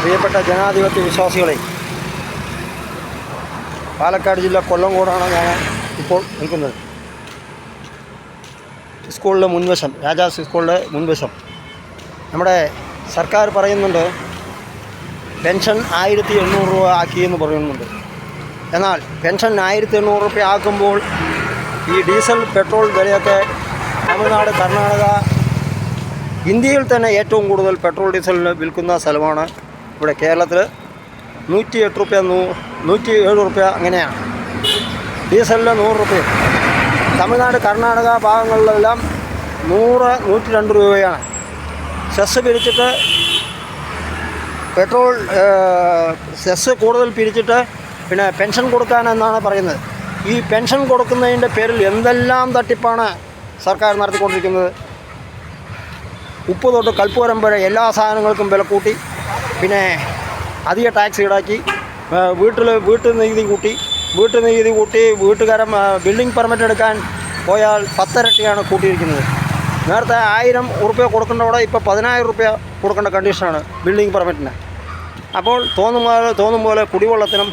പ്രിയപ്പെട്ട ജനാധിപത്യ വിശ്വാസികളെ, പാലക്കാട് ജില്ല കൊല്ലങ്കോടാണ് ഞാൻ ഇപ്പോൾ നിൽക്കുന്നത്. സ്കൂളിൻ്റെ മുൻവശം, രാജാസ് സ്കൂളിൻ്റെ മുൻവശം. നമ്മുടെ സർക്കാർ പറയുന്നുണ്ട് പെൻഷൻ 1800 രൂപ ആക്കിയെന്ന് പറയുന്നുണ്ട്. എന്നാൽ പെൻഷൻ 1800 രൂപ ആക്കുമ്പോൾ ഈ ഡീസൽ പെട്രോൾ വിലയൊക്കെ തമിഴ്നാട്, കർണാടക, ഇന്ത്യയിൽ തന്നെ ഏറ്റവും കൂടുതൽ പെട്രോൾ ഡീസലിന് വിൽക്കുന്ന സ്ഥലമാണ് ഇവിടെ കേരളത്തിൽ. 108 രൂപ, 107 രൂപ അങ്ങനെയാണ്. ഡീസലിന് 100 രൂപ. തമിഴ്നാട്, കർണാടക ഭാഗങ്ങളിലെല്ലാം 100, 102 രൂപയാണ്. സെസ് പിരിച്ചിട്ട് പെട്രോൾ സെസ് കൂടുതൽ പിരിച്ചിട്ട് പിന്നെ പെൻഷൻ കൊടുക്കാനെന്നാണ് പറയുന്നത്. ഈ പെൻഷൻ കൊടുക്കുന്നതിൻ്റെ പേരിൽ എന്തെല്ലാം തട്ടിപ്പാണ് സർക്കാർ നടത്തിക്കൊണ്ടിരിക്കുന്നത്. ഉപ്പ് തൊട്ട് കൽപ്പൂരം വരെ എല്ലാ സാധനങ്ങൾക്കും വില കൂട്ടി, പിന്നെ അധിക ടാക്സ് ഈടാക്കി, വീട്ടു നികുതി കൂട്ടി, വീട്ടുകാരൻ ബിൽഡിംഗ് പെർമിറ്റ് എടുക്കാൻ പോയാൽ 10 ഇരട്ടിയാണ് കൂട്ടിയിരിക്കുന്നത്. നേരത്തെ 1000 ഉറുപ്പ്യ കൊടുക്കേണ്ടവിടെ ഇപ്പോൾ 10,000 ഉറുപ്പ്യ കൊടുക്കേണ്ട കണ്ടീഷനാണ് ബിൽഡിംഗ് പെർമിറ്റിന്. അപ്പോൾ തോന്നും പോലെ കുടിവെള്ളത്തിനും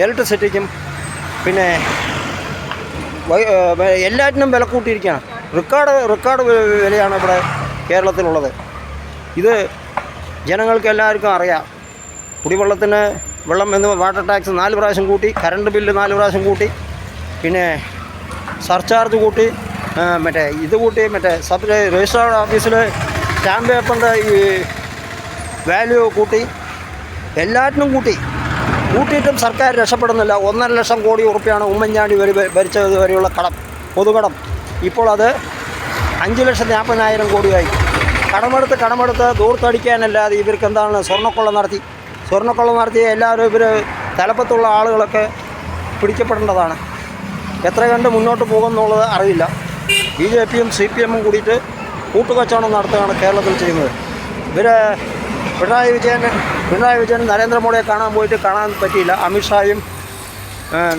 ഇലക്ട്രിസിറ്റിക്കും പിന്നെ എല്ലാറ്റിനും വില കൂട്ടിയിരിക്കുകയാണ്. റെക്കോർഡ് വിലയാണ് ഇവിടെ കേരളത്തിലുള്ളത്. ഇത് ജനങ്ങൾക്ക് എല്ലാവർക്കും അറിയാം. കുടിവെള്ളത്തിന് വെള്ളം എന്ന് വാട്ടർ ടാക്സ് 4 പ്രാവശ്യം കൂട്ടി, കറണ്ട് ബില്ല് 4 പ്രാവശ്യം കൂട്ടി, പിന്നെ സർചാർജ് കൂട്ടി, സബ് രജിസ്ട്രാർ ഓഫീസിൽ സ്റ്റാമ്പ് പേപ്പറിൻ്റെ ഈ വാല്യൂ കൂട്ടി, എല്ലാറ്റിനും കൂട്ടിയിട്ടും സർക്കാർ രക്ഷപ്പെടുന്നില്ല. 1.5 ലക്ഷം കോടി ഉറുപ്പ്യാണ് ഉമ്മൻചാണ്ടി ഭരിച്ചത് വരെയുള്ള കടം, പൊതുകടം. ഇപ്പോൾ അത് 5,40,000 കോടിയായി. കടമെടുത്ത് ദൂർത്തടിക്കാനല്ലാതെ ഇവർക്ക് എന്താണ്? സ്വർണ്ണക്കൊള്ള നടത്തി എല്ലാവരും ഇവർ തലപ്പത്തുള്ള ആളുകളൊക്കെ പിടിക്കപ്പെടേണ്ടതാണ്. എത്ര കണ്ട് മുന്നോട്ട് പോകുമെന്നുള്ളത് അറിയില്ല. BJPയും CPM കൂടിയിട്ട് കൂട്ടുകച്ചവടം നടത്തുകയാണ് കേരളത്തിൽ ചെയ്യുന്നത്. പിണറായി വിജയൻ നരേന്ദ്രമോദിയെ കാണാൻ പറ്റിയില്ല. അമിത്ഷായും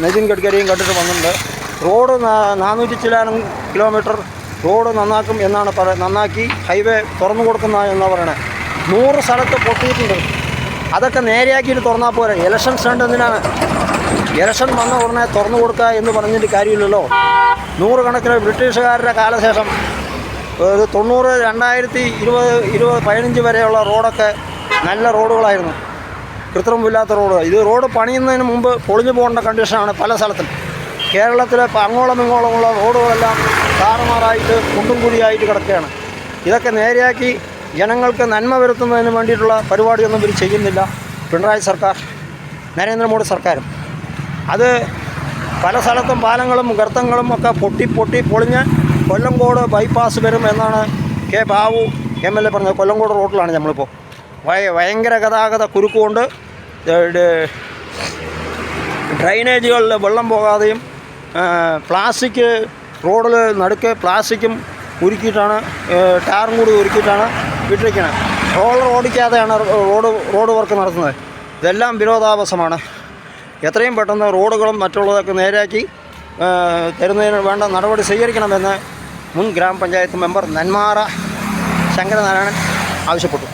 നിതിൻ ഗഡ്കരിയും കണ്ടിട്ട് വന്നിട്ടുണ്ട്. റോഡ് 400 ചില്ലാനം കിലോമീറ്റർ റോഡ് നന്നാക്കും എന്നാണ് നന്നാക്കി ഹൈവേ തുറന്നു കൊടുക്കുന്ന എന്നാണ് പറയണത്. 100 സ്ഥലത്ത് പൊട്ടിയിട്ടുണ്ട്. അതൊക്കെ നേരെയാക്കിയിട്ട് തുറന്നാൽ പോരെ. ഇലക്ഷൻ സ്റ്റണ്ട് എന്തിനാണ്? ഇലക്ഷൻ വന്ന ഉടനെ തുറന്നു കൊടുക്കുക എന്ന് പറഞ്ഞിട്ട് കാര്യമില്ലല്ലോ. 100 കണക്കിന് ബ്രിട്ടീഷുകാരുടെ കാലശേഷം ഒരു 90, 2020, 15 വരെയുള്ള റോഡൊക്കെ നല്ല റോഡുകളായിരുന്നു, കൃത്രിമമില്ലാത്ത റോഡ്. ഇത് റോഡ് പണിയുന്നതിന് മുമ്പ് പൊളിഞ്ഞു പോകേണ്ട കണ്ടീഷനാണ് പല സ്ഥലത്തും. കേരളത്തിലെ അങ്ങോളം ഇങ്ങോളമുള്ള റോഡുകളെല്ലാം താറുമാറായിട്ട് കുണ്ടും കുഴിയായിട്ട് കിടക്കുകയാണ്. ഇതൊക്കെ നേരെയാക്കി ജനങ്ങൾക്ക് നന്മ വരുത്തുന്നതിന് വേണ്ടിയിട്ടുള്ള പരിപാടിയൊന്നും ഇവർ ചെയ്യുന്നില്ല. പിണറായി സർക്കാർ, നരേന്ദ്രമോദി സർക്കാരും. അത് പല സ്ഥലത്തും പാലങ്ങളും ഗർത്തങ്ങളും ഒക്കെ പൊളിഞ്ഞ് കൊല്ലങ്കോട് ബൈപ്പാസ് വരും എന്നാണ് കെ ബാബു MLA പറഞ്ഞത്. കൊല്ലങ്കോട് റോഡിലാണ് നമ്മളിപ്പോൾ. ഭയങ്കര ഗതാഗത കുരുക്കുകൊണ്ട് ഡ്രൈനേജുകളിൽ വെള്ളം പോകാതെയും പ്ലാസ്റ്റിക് റോഡിൽ നടുക്ക് പ്ലാസ്റ്റിക്കും ഉരുക്കിയിട്ടാണ്, ടാറും കൂടി ഉരുക്കിയിട്ടാണ് വിട്ടിരിക്കുന്നത്. റോളർ ഓടിക്കാതെയാണ് റോഡ് വർക്ക് നടത്തുന്നത്. ഇതെല്ലാം വിരോധാഭാസമാണ്. എത്രയും പെട്ടെന്ന് റോഡുകളും മറ്റുള്ളതൊക്കെ നേരെയാക്കി തരുന്നതിന് വേണ്ട നടപടി സ്വീകരിക്കണമെന്ന് മുൻ ഗ്രാമപഞ്ചായത്ത് മെമ്പർ നെന്മാറ ശങ്കരനാരായണൻ ആവശ്യപ്പെട്ടു.